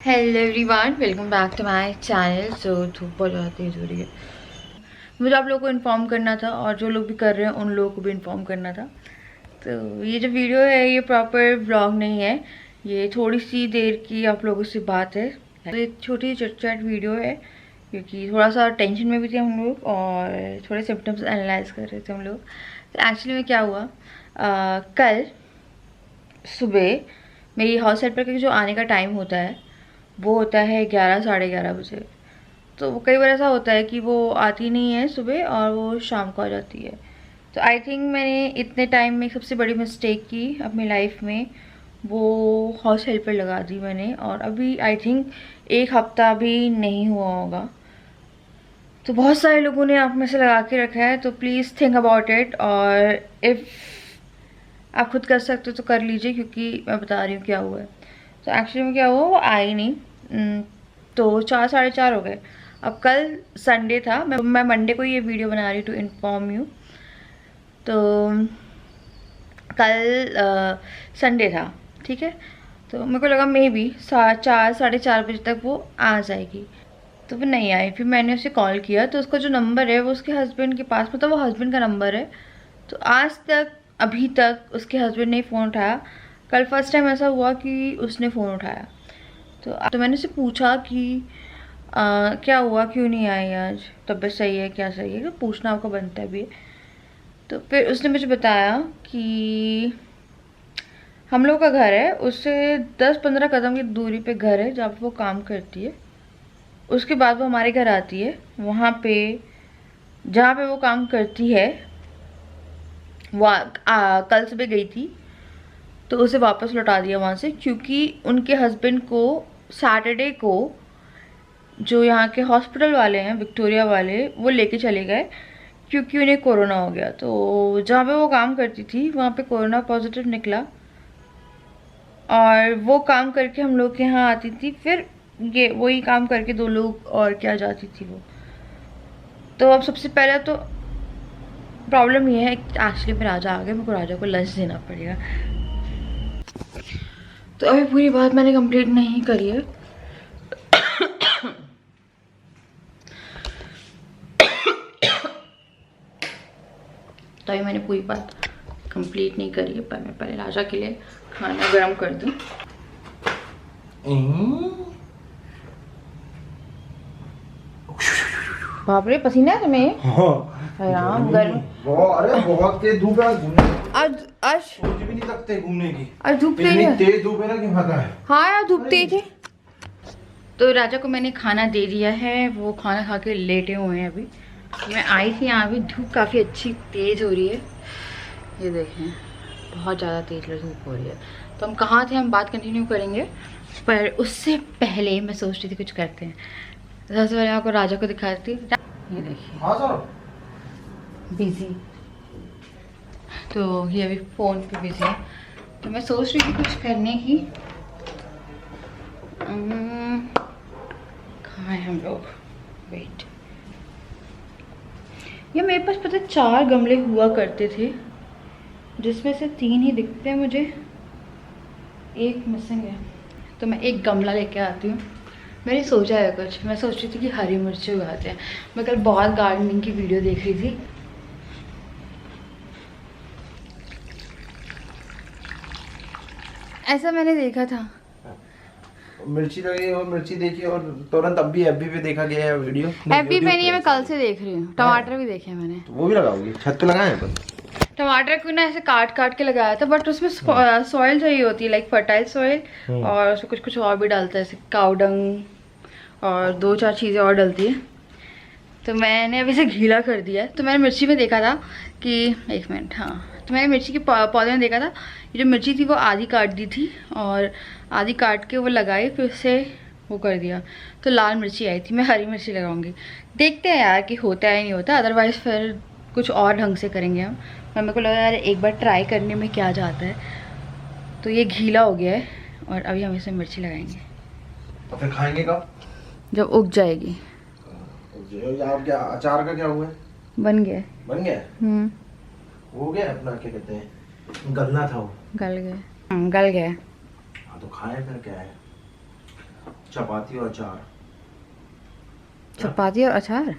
Hello everyone, welcome back to my channel. So धूप बहुत ज़्यादा तेज़ हो रही है। मुझे आप लोगों को इन्फॉर्म करना था और जो लोग भी कर रहे हैं उन लोगों को भी इन्फॉर्म करना था। तो ये जो वीडियो है ये प्रॉपर व्लॉग नहीं है, ये थोड़ी सी देर की आप लोगों से बात है। तो एक छोटी चिट चैट वीडियो है क्योंकि थोड़ा सा टेंशन में भी थे हम लोग और थोड़े सिम्टम्स एनालाइज कर रहे थे हम लोग। तो एक्चुअली में क्या हुआ, कल सुबह मेरी हाउस हेल्पर का जो आने का टाइम होता है वो होता है 11 साढ़े 11 बजे। तो वो कई बार ऐसा होता है कि वो आती नहीं है सुबह और वो शाम को आ जाती है। तो आई थिंक मैंने इतने टाइम में सबसे बड़ी मिस्टेक की अपनी लाइफ में, वो हाउस हेल्पर लगा दी मैंने। और अभी आई थिंक एक हफ्ता भी नहीं हुआ होगा। तो बहुत सारे लोगों ने आप में से लगा के रखा है, तो प्लीज़ थिंक अबाउट इट। और इफ़ आप खुद कर सकते हो तो कर लीजिए, क्योंकि मैं बता रही हूँ क्या हुआ है। तो एक्चुअली में क्या हुआ, वो आई नहीं। तो 4 साढ़े 4 हो गए। अब कल संडे था, मैं मंडे को ये वीडियो बना रही टू इन्फॉर्म यू। तो कल संडे था, ठीक है। तो मेरे को लगा मे बी 4 साढ़े 4 बजे तक वो आ जाएगी, तो वो नहीं आई। फिर मैंने उसे कॉल किया तो उसका जो नंबर है वो उसके हस्बैंड के पास, मतलब वो हस्बैंड का नंबर है। तो आज तक अभी तक उसके हस्बैंड ने फ़ोन उठाया। कल फर्स्ट टाइम ऐसा हुआ कि उसने फ़ोन उठाया। तो मैंने उससे पूछा कि क्या हुआ, क्यों नहीं आई आज, तबीयत सही है, क्या सही है, तो पूछना आपको बनता है भी। तो फिर उसने मुझे बताया कि हम लोग का घर है, उससे 10-15 कदम की दूरी पे घर है जहाँ पे वो काम करती है। उसके बाद वो हमारे घर आती है, वहाँ पे जहाँ पे वो काम करती है वो कल सुबह गई थी तो उसे वापस लौटा दिया वहाँ से, क्योंकि उनके हस्बैंड को सैटरडे को जो यहाँ के हॉस्पिटल वाले हैं, विक्टोरिया वाले, वो लेके चले गए क्योंकि उन्हें कोरोना हो गया। तो जहाँ पे वो काम करती थी वहाँ पे कोरोना पॉजिटिव निकला और वो काम करके हम लोग के यहाँ आती थी, फिर ये वही काम करके 2 लोग और क्या जाती थी वो। तो अब सबसे पहले तो प्रॉब्लम ये है, एक्चुअली में राजा आ गया, मेरे को राजा को लंच देना पड़ेगा। तो अभी पूरी बात मैंने कंप्लीट नहीं करी है। तो अभी मैंने पूरी बात कंप्लीट नहीं करी है, पर मैं पहले राजा के लिए खाना गर्म कर दूं। बाप रे, पसीना है तुम्हें? हाँ राम, गर्म। अरे बहुत तेज धूप है घूमने। आज सोच भी नहीं सकते घूमने की। आज धूप तेज इतनी है। तेज धूप है ना कि मजा है। हाँ यार, धूप तेज है। तो राजा को मैंने खाना दे दिया है, वो खाना खा के लेटे हुए हैं अभी। मैं आई थी यहाँ भी, धूप काफ़ी अच्छी तेज़ हो रही है, ये देखें बहुत ज़्यादा तेज़ धूप हो रही है। तो हम कहाँ थे, हम बात कंटिन्यू करेंगे, पर उससे पहले मैं सोच रही थी कुछ करते हैं। सबसे पहले आपको राजा को दिखाती हूँ, ये देखिए। हाँ सर। बिजी, तो ये अभी फ़ोन पे बिजी है। तो मैं सोच रही थी कुछ करने की। कहाँ हैं हम लोग, वेट। ये मेरे पास पता 4 गमले हुआ करते थे, जिसमें से 3 ही दिखते हैं मुझे, एक मिसिंग है। तो मैं एक गमला लेके आती हूँ। मैंने सोचा है कुछ, मैं सोच रही थी कि हरी मिर्ची उगाते हैं। मैं कल बहुत गार्डनिंग की वीडियो देख रही थी। ऐसा मैंने देखा था, मिर्ची लगी और मिर्ची देखी और तुरंत अभी भी देखा गया है वीडियो। एफबी पे नहीं है, मैं कल से देख रही हूँ। टमाटर भी देखे हैं मैंने। तो वो भी लगाओगी? छत पे लगाए हैं? टमाटर को ना ऐसे काट काट के लगाया था, बट उसमें सॉइल चाहिए होती है, लाइक फर्टाइल सॉइल, और उसमें कुछ कुछ और भी डालता है, जैसे काउडंग और 2-4 चीज़ें और डलती है। तो मैंने अभी से गीला कर दिया है। तो मैंने मिर्ची में देखा था कि, एक मिनट, हाँ, तो मैंने मिर्ची के पौधे में देखा था, ये जो मिर्ची थी वो आधी काट दी थी और आधी काट के वो लगाई, फिर उससे वो कर दिया, तो लाल मिर्ची आई थी। मैं हरी मिर्ची लगाऊंगी, देखते हैं यार कि होता है नहीं होता, अदरवाइज़ फिर कुछ और ढंग से करेंगे हम। पर मेरे को लगा यार एक बार ट्राई करने में क्या जाता है। तो ये गीला हो गया है और अभी हम इसमें मिर्ची लगाएंगे। तो फिर खाएंगे कब? जब उग जाएगी। आप क्या अचार का क्या हुआ है? बन गया। बन गया? हो गया अपना, क्या कहते हैं, गलना था वो। गल गया, गल गया। हाँ तो खाए फिर क्या है। चपाती और अचार। चपाती और अचार,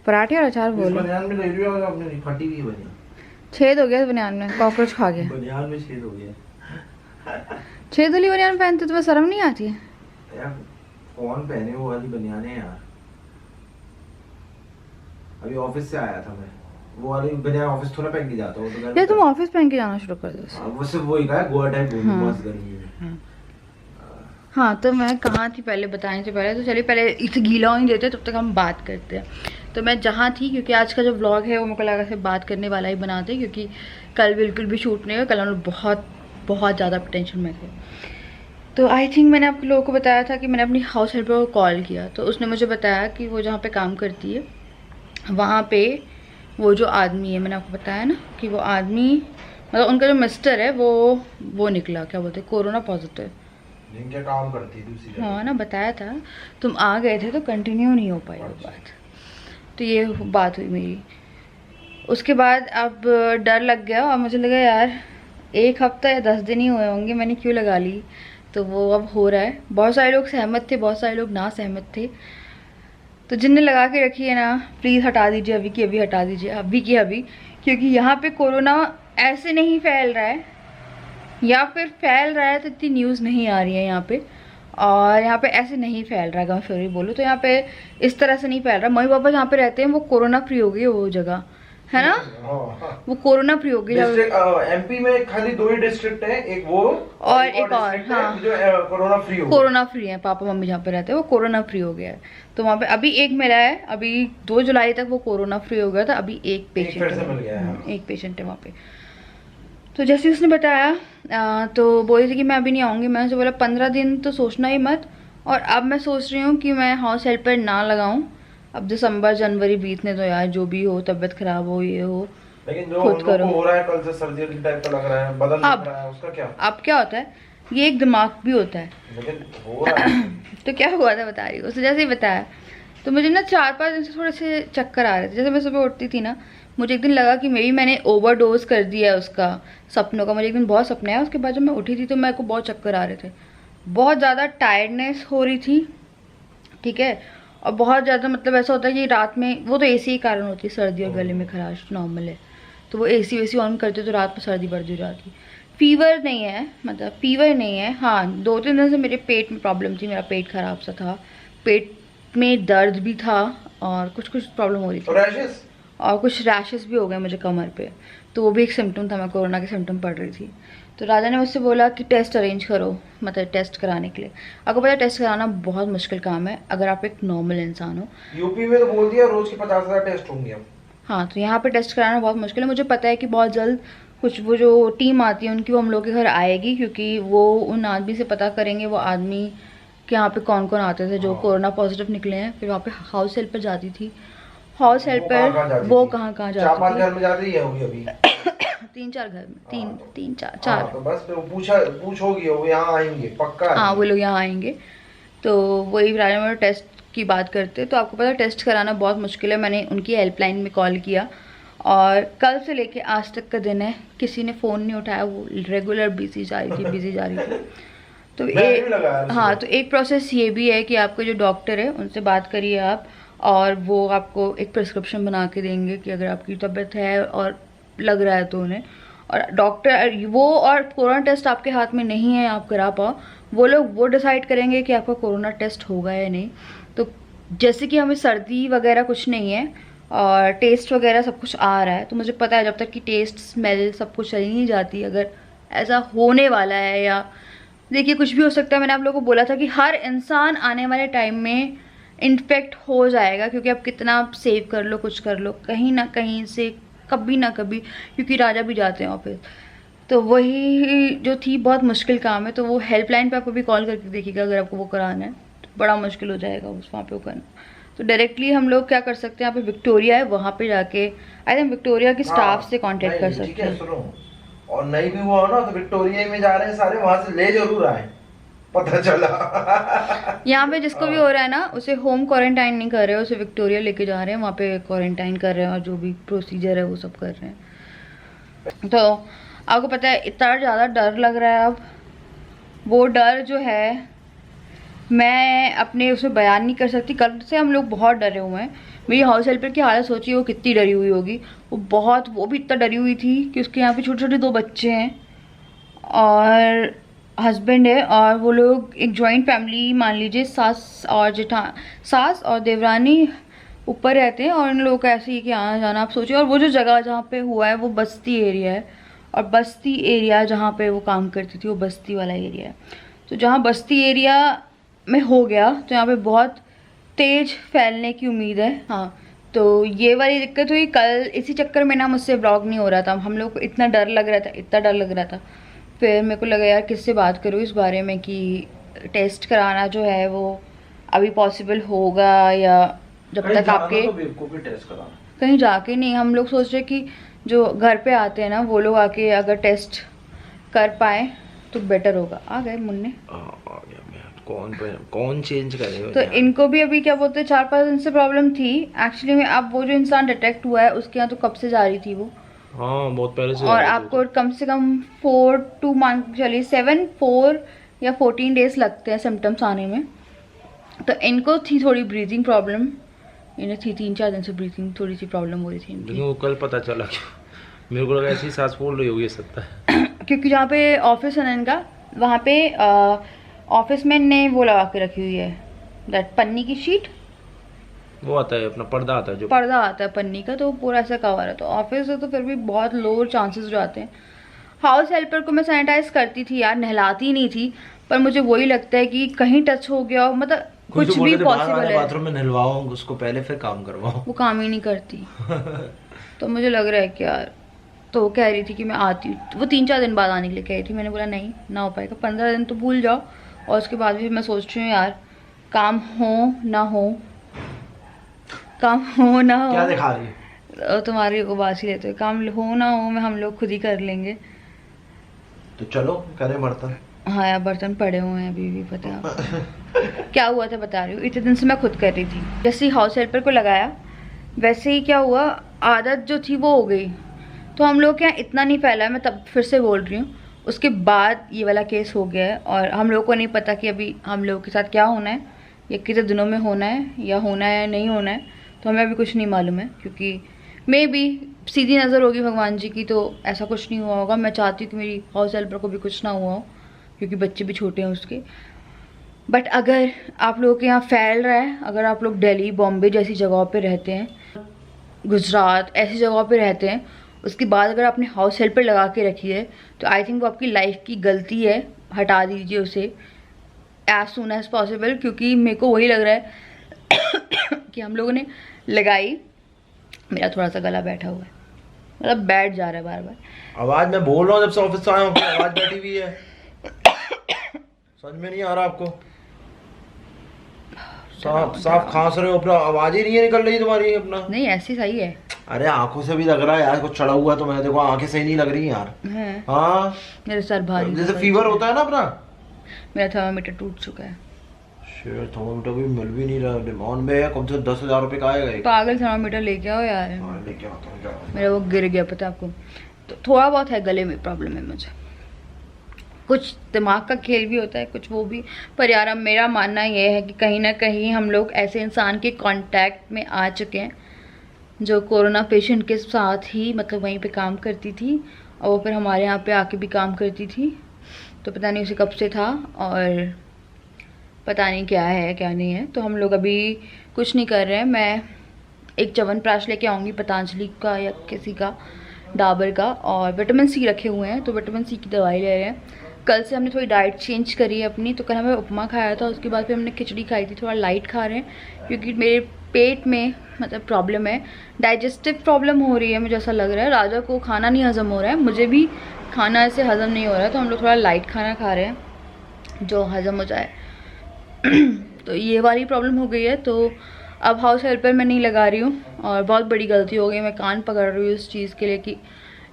पराठे और अचार इस बोलो। बनियान में ले लियो अपने फटी हुई बनियान। छेद हो गया इस बनियान में, कॉकरोच खा गया। बनियान में छेद हो गया। छेद वाली बनियान पहनते तुम्हें शर्म नहीं आती है? यार कौन पहने वो वाली बनियानें यार। अभी ऑफिस से आया था मैं, वो वाली बनियान ऑफिस थोड़ा पहन के जाता हूँ तो घर यार तुम ऑफिस पहन के जाना शुरू कर दो। हाँ, वो सिर्फ वही का है, गोवा टाइप घूमने हाँ। मस्त गर्मी में। हाँ तो मैं कहाँ थी पहले बताने से पहले, तो चलिए पहले इसे गीला होने देते तब तक हम बात करते हैं। तो मैं जहाँ थी, क्योंकि आज का जो व्लॉग है वो मेरे को लगा से बात करने वाला ही बनाते, क्योंकि कल बिल्कुल भी शूट नहीं हुआ, कल हम लोग बहुत बहुत ज़्यादा टेंशन में थे। तो आई थिंक मैंने आप लोगों को बताया था कि मैंने अपनी हाउस हेल्पर को कॉल किया, तो उसने मुझे बताया कि वो जहाँ पे काम करती है वहाँ पे वो जो आदमी है, मैंने आपको बताया ना कि वो आदमी मतलब उनका जो मिस्टर है वो निकला, क्या बोलते हैं, कोरोना पॉजिटिव। क्या काम करती है दूसरी जगह। हाँ ना, बताया था, तुम आ गए थे तो कंटिन्यू नहीं हो पाई वो बात। तो ये बात हुई मेरी। उसके बाद अब डर लग गया और मुझे लगा यार 1 हफ्ता या 10 दिन ही हुए होंगे, मैंने क्यों लगा ली। तो वो अब हो रहा है। बहुत सारे लोग सहमत थे, बहुत सारे लोग ना सहमत थे। तो जिनने लगा के रखी है ना, प्लीज़ हटा दीजिए, अभी की अभी हटा दीजिए, अभी की अभी। क्योंकि यहाँ पे कोरोना ऐसे नहीं फैल रहा है, या फिर फैल रहा है तो इतनी न्यूज़ नहीं आ रही है यहाँ पे। और यहाँ पे ऐसे नहीं फैल रहा है, अगर सॉरी बोलूँ तो यहाँ पे इस तरह से नहीं फैल रहा। मम्मी पापा जहाँ पे रहते हैं वो कोरोना फ्री हो गई है वो जगह, है ना, वो कोरोना फ्री हो गई। एमपी में खाली 2 ही डिस्ट्रिक्ट है, एक वो और एक और, district हाँ, है जो कोरोना फ्री हो कोरोना फ्री है। पापा मम्मी जहाँ पे रहते हैं वो कोरोना फ्री हो गया है। तो वहाँ पे अभी एक मेरा है, अभी 2 जुलाई तक वो कोरोना फ्री हो गया था। अभी एक पेशेंट है, एक पेशेंट है वहाँ पे। तो जैसे उसने बताया तो बोली थी कि मैं अभी नहीं आऊँगी। मैंने उसे बोला 15 दिन तो सोचना ही मत। और अब मैं सोच रही हूँ कि मैं हाउस हेल्पर ना लगाऊँ। अब दिसंबर जनवरी बीतने दो यार, जो भी हो, तबीयत खराब हो, ये हो, लेकिन जो खुद करो। हो रहा है कल से सर्दी टाइप का लग रहा है, बदल रहा है, उसका क्या? अब क्या होता है, ये एक दिमाग भी होता है। लेकिन हो रहा है। तो क्या हुआ था बता रही हूँ। उसने जैसे ही बताया तो मुझे ना 4-5 दिन से थोड़े से चक्कर आ रहे थे। जैसे मैं सुबह उठती थी ना, मुझे एक दिन लगा कि मे बी मैंने ओवरडोज कर दिया है उसका सपनों का। मुझे एक दिन बहुत सपने आए, उसके बाद जब मैं उठी थी तो मेरे को बहुत चक्कर आ रहे थे, बहुत ज़्यादा टायर्डनेस हो रही थी, ठीक है। और बहुत ज़्यादा मतलब ऐसा होता है कि रात में, वो तो एसी के कारण होती है, सर्दी और गले में खराश नॉर्मल है, तो वो एसी वेसी ऑन करते तो रात में सर्दी बढ़ जाती। फीवर नहीं है, मतलब फीवर नहीं है। हाँ 2-3 दिन से मेरे पेट में प्रॉब्लम थी, मेरा पेट खराब सा था, पेट में दर्द भी था और कुछ प्रॉब्लम हो रही थी, और कुछ रैशेस भी हो गए मुझे कमर पे। तो वो भी एक सिम्टम था, मैं कोरोना के सिम्टम पड़ रही थी। तो राजा ने मुझसे बोला कि टेस्ट अरेंज करो, मतलब टेस्ट कराने के लिए। आपको पता है टेस्ट कराना बहुत मुश्किल काम है अगर आप एक नॉर्मल इंसान हो। यूपी में तो बोल दिया रोज के 50,000 टेस्ट होंगे अब। हाँ तो यहाँ पे टेस्ट कराना बहुत मुश्किल है। मुझे पता है कि बहुत जल्द कुछ वो जो टीम आती है उनकी, वो हम लोग के घर आएगी, क्योंकि वो उन आदमी से पता करेंगे वो आदमी कि यहाँ पे कौन कौन आते थे जो कोरोना पॉजिटिव निकले हैं। फिर वहाँ पे हाउस हेल्पर जाती थी, हाउस हेल्पर वो कहाँ जाती थी, 4-5 घर में जाती है अभी 3-4 घर में, 3-4 तो बस पूछोगी वो यहाँ आएंगे पक्का। हाँ वो लोग यहाँ आएंगे। तो वही राजा में टेस्ट की बात करते। तो आपको पता है टेस्ट कराना बहुत मुश्किल है। मैंने उनकी हेल्पलाइन में कॉल किया और कल से लेके आज तक का दिन है, किसी ने फ़ोन नहीं उठाया, वो रेगुलर बिजी जा रही थी। तो हाँ तो एक प्रोसेस ये भी है कि आपके जो डॉक्टर है उनसे बात करिए आप, और वो आपको एक प्रिस्क्रिप्शन बना के देंगे कि अगर आपकी तबीयत है और लग रहा है तो उन्हें। और डॉक्टर वो, और कोरोना टेस्ट आपके हाथ में नहीं है आप करा पाओ, वो लोग वो डिसाइड करेंगे कि आपका कोरोना टेस्ट होगा या नहीं। तो जैसे कि हमें सर्दी वगैरह कुछ नहीं है और टेस्ट वगैरह सब कुछ आ रहा है, तो मुझे पता है जब तक कि टेस्ट स्मेल सब कुछ चली नहीं जाती, अगर ऐसा होने वाला है, या देखिए कुछ भी हो सकता है। मैंने आप लोगों को बोला था कि हर इंसान आने वाले टाइम में इन्फेक्ट हो जाएगा, क्योंकि आप कितना सेव कर लो, कुछ कर लो, कहीं ना कहीं से कभी ना कभी, क्योंकि राजा भी जाते हैं ऑफिस। तो वही जो थी बहुत मुश्किल काम है। तो वो हेल्पलाइन पे आपको भी कॉल करके देखिएगा, अगर आपको वो कराना है तो बड़ा मुश्किल हो जाएगा उस वहाँ पे वो करना। तो डायरेक्टली हम लोग क्या कर सकते हैं, यहाँ पे विक्टोरिया है, वहाँ पे जाके आई थिंक विक्टोरिया के स्टाफ से कांटेक्ट कर सकते हैं। सुनो, और नहीं भी हुआ ना तो विक्टोरिया में जा रहे हैं सारे, वहाँ से ले जरूर आए, पता चला। यहाँ पे जिसको भी हो रहा है ना, उसे होम क्वारंटाइन नहीं कर रहे हैं, उसे विक्टोरिया लेके जा रहे हैं, वहाँ पे क्वारंटाइन कर रहे हैं और जो भी प्रोसीजर है वो सब कर रहे हैं। तो आपको पता है इतना ज़्यादा डर लग रहा है अब, वो डर जो है मैं अपने उसे बयान नहीं कर सकती। कल से हम लोग बहुत डरे हुए हैं। मेरी हाउस हेल्पर की हालत सोचिए वो कितनी डरी हुई होगी। वो भी इतना डरी हुई थी कि उसके यहाँ पे छोटे छोटे 2 बच्चे हैं और हस्बैंड है, और वो लोग एक जॉइंट फैमिली मान लीजिए, सास और देवरानी ऊपर रहते हैं, और इन लोगों का ऐसे ही कि आना जाना आप सोचिए। और वो जो जगह जहाँ पे हुआ है वो बस्ती एरिया है, और बस्ती एरिया जहाँ पे वो काम करती थी वो बस्ती वाला एरिया है। तो जहाँ बस्ती एरिया में हो गया तो यहाँ पे बहुत तेज फैलने की उम्मीद है। हाँ, तो ये वाली दिक्कत हुई कल। इसी चक्कर में ना मुझसे ब्लॉग नहीं हो रहा था। हम लोग को इतना डर लग रहा था। फिर मेरे को लगा यार किससे बात करूँ इस बारे में कि टेस्ट कराना जो है वो अभी पॉसिबल होगा, या जब तक आपके तो टेस्ट कराना। कहीं जाके नहीं। हम लोग सोच रहे कि जो घर पे आते हैं ना वो लोग आके अगर टेस्ट कर पाए तो बेटर होगा। आ गए मुन्ने, कौन चेंज करेगा? तो इनको भी अभी क्या बोलते हैं 4-5 दिन से प्रॉब्लम थी एक्चुअली में। अब वो जो इंसान डिटेक्ट हुआ है उसके यहाँ तो कब से जा रही थी वो। हाँ, बहुत पहले से। और आपको कम से कम 7, 4 या 14 डेज लगते हैं सिम्टम्स आने में। तो इनको थी थोड़ी ब्रीथिंग प्रॉब्लम, इन्हें थी 3-4 दिन से ब्रीथिंग थोड़ी सी प्रॉब्लम हो रही थी इनकी। वो कल पता चला कि मेरे को लगा ऐसी सांस फूल रही होगी सकता है। क्योंकि जहाँ पे ऑफिस है ना इनका, वहाँ पे ऑफिस में ने वो लगा के रखी हुई है दैट पन्नी की शीट, वो आता है अपना पर्दा आता है, जो पर्दा आता है पन्नी का, तो पूरा ऐसा कवर है। तो ऑफिस है तो फिर भी बहुत लो चांसेस हो जाते हैं। हाउस हेल्पर को मैं सैनिटाइज करती थी यार, नहलाती नहीं थी, पर मुझे वही लगता है कि कहीं टच हो गया हो, मतलब कुछ भी पॉसिबल है। बाथरूम में नहलवाओ उसको पहले, फिर काम करवाओ। वो काम ही नहीं करती। तो मुझे लग रहा है कि यार, तो वो कह रही थी कि मैं आती हूँ। वो 3-4 दिन बाद आने के लिए कह रही थी। मैंने बोला नहीं, ना हो पाएगा। 15 दिन तो भूल जाओ। और उसके बाद भी मैं सोच रही हूँ यार, काम हो ना हो, काम हो ना हो। क्या दिखा रही है? तुम्हारी उबास ही लेते हो। काम हो ना हो मैं हम लोग खुद ही कर लेंगे। तो चलो करें बर्तन। हाँ यार, बर्तन पड़े हुए हैं अभी भी, पता है आपको। क्या हुआ था बता रही हूँ। इतने दिन से मैं खुद कर रही थी। जैसे ही हाउस हेल्पर को लगाया वैसे ही क्या हुआ, आदत जो थी वो हो गई। तो हम लोग के यहाँ इतना नहीं फैला है, मैं तब फिर से बोल रही हूँ। उसके बाद ये वाला केस हो गया है, और हम लोग को नहीं पता कि अभी हम लोग के साथ क्या होना है, या कितने दिनों में होना है, या होना है या नहीं होना है। तो हमें अभी कुछ नहीं मालूम है, क्योंकि मे बी सीधी नज़र होगी भगवान जी की, तो ऐसा कुछ नहीं हुआ होगा। मैं चाहती हूँ कि मेरी हाउस हेल्पर को भी कुछ ना हुआ हो, क्योंकि बच्चे भी छोटे हैं उसके। बट अगर आप लोगों के यहाँ फैल रहा है, अगर आप लोग दिल्ली, बॉम्बे जैसी जगहों पे रहते हैं, गुजरात ऐसी जगहों पे रहते हैं, उसके बाद अगर आपने हाउस हेल्पर लगा के रखी है, तो आई थिंक वो आपकी लाइफ की गलती है। हटा दीजिए उसे एज सुन एज पॉसिबल, क्योंकि मेरे को वही लग रहा है कि हम लोगों ने लगाई। मेरा थोड़ा सा गला बैठा हुआ है, मतलब बैठ जा रहा है बार बार। आवाज मैं बोल रहा हूँ जब से ऑफिस से आया हूँ, आवाज बैठी हुई है। समझ में नहीं आ रहा आपको? साफ खांस रहे हो, अपना आवाज ही नहीं निकल रही तुम्हारी अपना। नहीं, ऐसी सही है। अरे आंखों से भी लग रहा है यार कुछ चढ़ा हुआ, तो मैं देखो आंखें सही नहीं लग रही यार। हाँ, मेरे सर भारी, जैसे फीवर होता है ना अपना। मेरा थर्मामीटर टूट चुका है। शेर थर्मामीटर भी मिल भी नहीं रहा, डिमांड में है। कम से 10,000 रुपए का आएगा। पागल, थर्मामीटर लेके आओ यार। लेके आता हूँ, जाओ। मेरा वो गिर गया, पता है आपको। तो थोड़ा बहुत है गले में प्रॉब्लम है मुझे, कुछ दिमाग का खेल भी होता है, कुछ वो भी। पर यार अब मेरा मानना ये है कि कहीं ना कहीं हम लोग ऐसे इंसान के कांटेक्ट में आ चुके हैं जो कोरोना पेशेंट के साथ ही, मतलब वहीं पे काम करती थी, और वो फिर हमारे यहाँ पे आके भी काम करती थी। तो पता नहीं उसे कब से था, और पता नहीं क्या है क्या नहीं है। तो हम लोग अभी कुछ नहीं कर रहे हैं। मैं एक च्यवनप्राश लेके आऊँगी, पतंजलि का या किसी का, डाबर का, और विटामिन सी रखे हुए हैं, तो विटामिन सी की दवाई ले रहे हैं। कल से हमने थोड़ी डाइट चेंज करी है अपनी। तो कल हमें उपमा खाया था, उसके बाद फिर हमने खिचड़ी खाई थी। थोड़ा लाइट खा रहे हैं क्योंकि मेरे पेट में मतलब प्रॉब्लम है, डाइजेस्टिव प्रॉब्लम हो रही है, मुझे ऐसा लग रहा है। राजा को खाना नहीं हज़म हो रहा है, मुझे भी खाना ऐसे हज़म नहीं हो रहा है, तो हम लोग थोड़ा लाइट खाना खा रहे हैं जो हज़म हो जाए। तो ये वाली प्रॉब्लम हो गई है। तो अब हाउस हेल्पर मैं नहीं लगा रही हूँ, और बहुत बड़ी गलती हो गई। मैं कान पकड़ रही हूँ इस चीज़ के लिए कि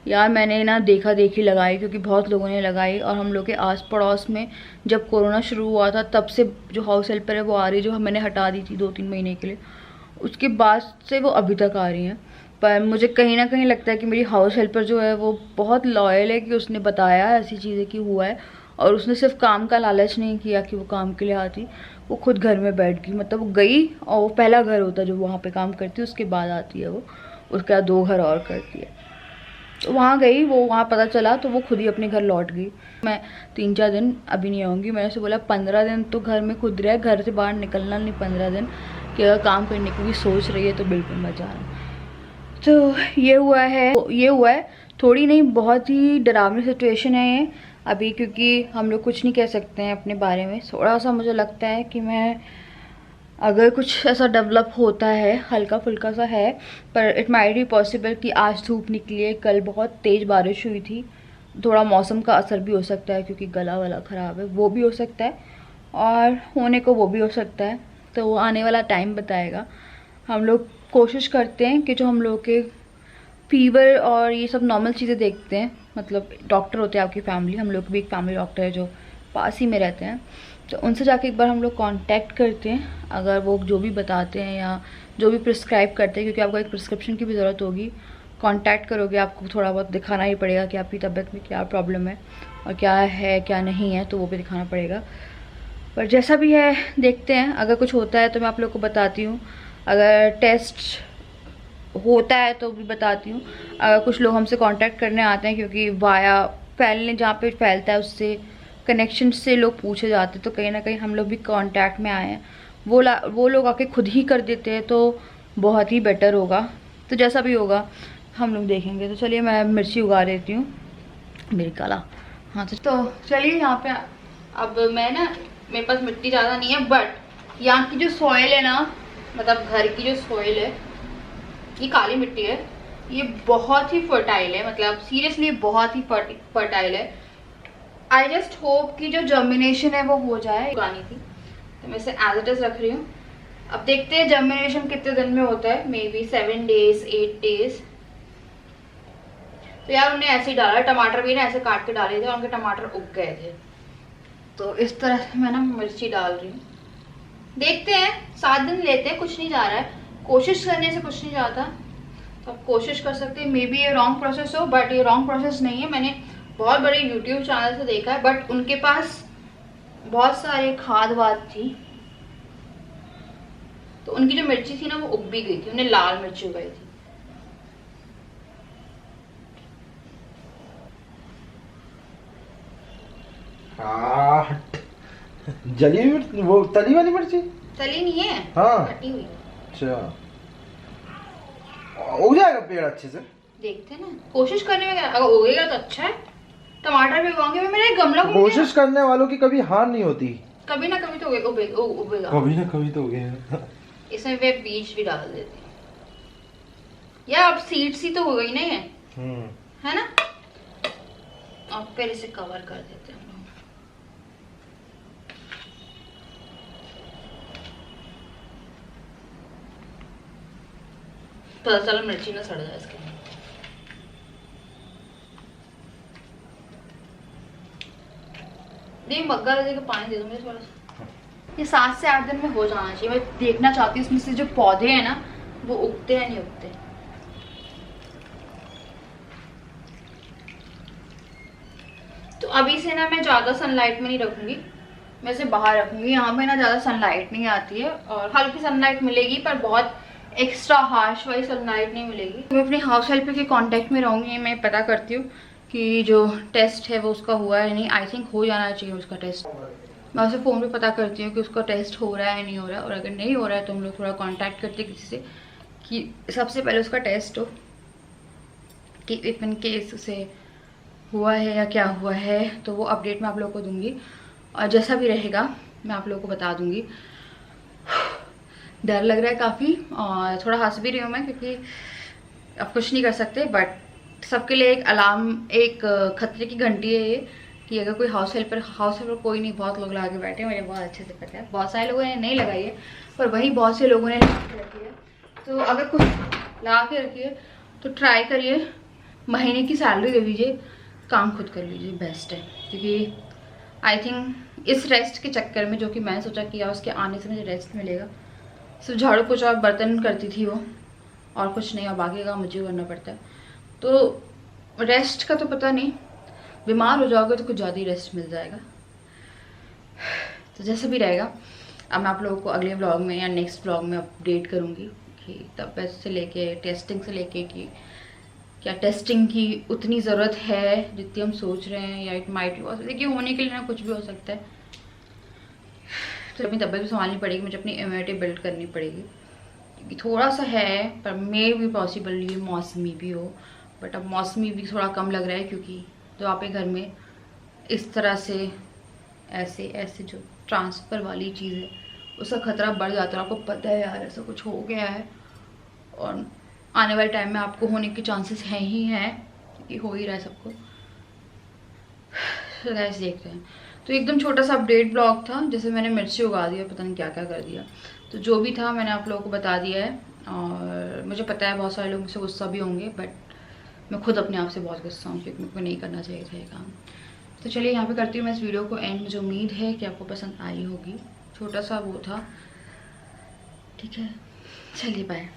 यार मैंने ना देखा देखी लगाई, क्योंकि बहुत लोगों ने लगाई। और हम लोग के आस पड़ोस में जब कोरोना शुरू हुआ था तब से जो हाउस हेल्पर है वो आ रही है, जो मैंने हटा दी थी 2-3 महीने के लिए, उसके बाद से वो अभी तक आ रही हैं। पर मुझे कहीं ना कहीं लगता है कि मेरी हाउस हेल्पर जो है वो बहुत लॉयल है, कि उसने बताया ऐसी चीज़ें कि हुआ है, और उसने सिर्फ काम का लालच नहीं किया कि वो काम के लिए आती, वो खुद घर में बैठ गई। मतलब वो गई और वो पहला घर होता है जो वहाँ पे काम करती है, उसके बाद आती है वो, उसके बाद 2 घर और करती है। तो वहाँ गई, वो वहाँ पता चला तो वो खुद ही अपने घर लौट गई। मैं 3-4 दिन अभी नहीं आऊँगी। मैंने उसे बोला 15 दिन तो घर में खुद रहे, घर से बाहर निकलना नहीं 15 दिन, कि अगर काम करने की भी सोच रही है तो बिल्कुल मत जाना। तो ये हुआ है थोड़ी नहीं, बहुत ही डरावनी सिचुएशन है ये अभी, क्योंकि हम लोग कुछ नहीं कह सकते हैं अपने बारे में। थोड़ा सा मुझे लगता है कि मैं अगर कुछ ऐसा डेवलप होता है, हल्का फुल्का सा है, पर इट माइट बी पॉसिबल कि आज धूप निकली है, कल बहुत तेज़ बारिश हुई थी, थोड़ा मौसम का असर भी हो सकता है, क्योंकि गला वाला ख़राब है, वो भी हो सकता है, और होने को वो भी हो सकता है। तो वो आने वाला टाइम बताएगा। हम लोग कोशिश करते हैं कि जो हम लोग के फीवर और ये सब नॉर्मल चीज़ें देखते हैं, मतलब डॉक्टर होते हैं आपकी फैमिली, हम लोग भी एक फैमिली डॉक्टर है जो पास ही में रहते हैं, तो उनसे जाके एक बार हम लोग कांटेक्ट करते हैं। अगर वो जो भी बताते हैं या जो भी प्रिस्क्राइब करते हैं, क्योंकि आपको एक प्रिस्क्रिप्शन की भी ज़रूरत होगी, कांटेक्ट करोगे आपको थोड़ा बहुत दिखाना ही पड़ेगा कि आपकी तबीयत में क्या प्रॉब्लम है और क्या है क्या नहीं है, तो वो भी दिखाना पड़ेगा। पर जैसा भी है देखते हैं, अगर कुछ होता है तो मैं आप लोग को बताती हूँ, अगर टेस्ट होता है तो भी बताती हूँ। अगर कुछ लोग हमसे कांटेक्ट करने आते हैं, क्योंकि वाया फैलने जहाँ पे फैलता है उससे कनेक्शन से लोग पूछे जाते हैं, तो कहीं ना कहीं हम लोग भी कांटेक्ट में आए हैं, वो लोग आके खुद ही कर देते हैं तो बहुत ही बेटर होगा। तो जैसा भी होगा हम लोग देखेंगे। तो चलिए मैं मिर्ची उगा देती हूँ, मेरी कला। हाँ तो चलिए यहाँ पे अब मैं ना, मेरे पास मिट्टी ज़्यादा नहीं है, बट यहाँ की जो सॉइल है ना, मतलब घर की जो सॉइल है, ये काली मिट्टी है, ये बहुत ही फर्टाइल है, मतलब सीरियसली बहुत ही फर्टाइल है। आई जस्ट होप कि जो जर्मिनेशन है वो हो जाए। उगानी थी तो मैं इसे एज इट इज रख रही हूँ। अब देखते हैं जर्मिनेशन कितने दिन में होता है, मे बी 7 डेज 8 डेज। तो यार उन्हें ऐसे ही डाला, टमाटर भी ना ऐसे काट के डाले थे और उनके टमाटर उग गए थे। तो इस तरह से मैं ना मिर्ची डाल रही हूँ। देखते हैं, 7 दिन लेते हैं, कुछ नहीं जा रहा है, कोशिश करने से कुछ नहीं जाता, तो आप कोशिश कर सकते हैं। मे बी ये रॉन्ग प्रोसेस हो, बट ये रॉन्ग प्रोसेस नहीं है। मैंने बहुत बड़े यूट्यूब चैनल से देखा है, बट उनके पास बहुत सारे खाद वाद थी, तो उनकी जो मिर्ची थी ना वो उग भी गई थी, उन्हें लाल मिर्ची उगाई थी। जली हुई वो तली वाली मिर्ची? तली नहीं है, हाँ कटी हुई। अच्छा, उग जाएगा पेड़ अच्छे से, देखते हैं ना, कोशिश करने में क्या, अगर उगेगा तो अच्छा है। टमाटर भी उगाऊंगे, मेरा गमला कोशिश करने वालों की कभी हार नहीं होती, कभी ना कभी तो उगेगा, कभी ना कभी तो उगेगा। इसमें वे बीज भी डाल देते हैं या अब सीड्स ही तो हो गई ना ये, है ना। और फिर इसे कवर कर देते हैं। पता चला मिर्ची ना सड़ जाए इसके। नहीं मग्गा लगे पानी दे दो मुझे थोड़ा सा। ये 7 से 8 दिन में हो जाना चाहिए। मैं देखना चाहती हूँ इसमें से जो पौधे हैं ना वो उगते हैं नहीं उगते। तो अभी से ना मैं ज़्यादा सनलाइट में नहीं रखूंगी, मैं इसे बाहर रखूंगी। यहाँ पे ना ज़्यादा सनलाइट नहीं आती है, और हल्की सनलाइट मिलेगी पर बहुत एक्स्ट्रा हार्श वाली सनलाइट नहीं मिलेगी। मैं अपने हाउस हेल्पर के कांटेक्ट में रहूँगी, मैं पता करती हूँ कि जो टेस्ट है वो उसका हुआ है नहीं। आई थिंक हो जाना चाहिए उसका टेस्ट। मैं उसे फ़ोन पे पता करती हूँ कि उसका टेस्ट हो रहा है नहीं हो रहा है, और अगर नहीं हो रहा है तो हम लोग थोड़ा कांटेक्ट करते हैं किसी से कि सबसे पहले उसका टेस्ट हो, कि इफ इन केस उसे हुआ है या क्या हुआ है तो वो अपडेट मैं आप लोगों को दूंगी, और जैसा भी रहेगा मैं आप लोगों को बता दूंगी। डर लग रहा है काफ़ी, और थोड़ा हंस भी रही हूँ मैं, क्योंकि अब कुछ नहीं कर सकते, बट सबके लिए एक अलार्म, एक खतरे की घंटी है ये, कि अगर कोई हाउस हेल्पर कोई नहीं, बहुत लोग लगा के बैठे हैं, मुझे बहुत अच्छे से पता है। बहुत सारे लोगों ने नहीं लगाई है, पर वही बहुत से लोगों ने लगा के रखी है। तो अगर कुछ लगा के रखिए तो ट्राई करिए, महीने की सैलरी दे दीजिए, काम खुद कर लीजिए, बेस्ट है। क्योंकि आई थिंक इस रेस्ट के चक्कर में, जो कि मैंने सोचा कि यार उसके आने से मुझे रेस्ट मिलेगा, सिर्फ झाड़ू पोछा और बर्तन करती थी वो, और कुछ नहीं, और बाकी का मुझे करना पड़ता है। तो रेस्ट का तो पता नहीं, बीमार हो जाओगे तो कुछ ज़्यादा ही रेस्ट मिल जाएगा। तो जैसा भी रहेगा, अब मैं आप लोगों को अगले ब्लॉग में या नेक्स्ट ब्लॉग में अपडेट करूँगी कि तबियत से लेके टेस्टिंग से लेके कि क्या टेस्टिंग की उतनी ज़रूरत है जितनी हम सोच रहे हैं, या इट माइट भी। देखिए होने के लिए ना कुछ भी हो सकता है, तो अपनी तबियत भी संभालनी पड़ेगी, मुझे अपनी इम्यूनिटी बिल्ड करनी पड़ेगी, क्योंकि थोड़ा सा है, पर मे भी पॉसिबल ये मौसमी भी हो। बट अब मौसमी भी थोड़ा कम लग रहा है, क्योंकि जो आपके घर में इस तरह से ऐसे ऐसे जो ट्रांसफ़र वाली चीज़ है उसका खतरा बढ़ जाता है। आपको पता है यार ऐसा कुछ हो गया है, और आने वाले टाइम में आपको होने के चांसेस हैं ही हैं, क्योंकि हो ही रहा है सबको। तो गाइस देखते हैं। तो एकदम छोटा सा अपडेट ब्लॉग था, जैसे मैंने मिर्ची उगा दिया, पता नहीं क्या क्या कर दिया, तो जो भी था मैंने आप लोगों को बता दिया है। और मुझे पता है बहुत सारे लोग मुझसे गुस्सा भी होंगे, बट मैं खुद अपने आप से बहुत गुस्सा हूँ, क्योंकि मेरे को नहीं करना चाहिए था ये काम। तो चलिए यहाँ पे करती हूँ मैं इस वीडियो को एंड। मुझे उम्मीद है कि आपको पसंद आई होगी, छोटा सा वो था, ठीक है। चलिए बाय।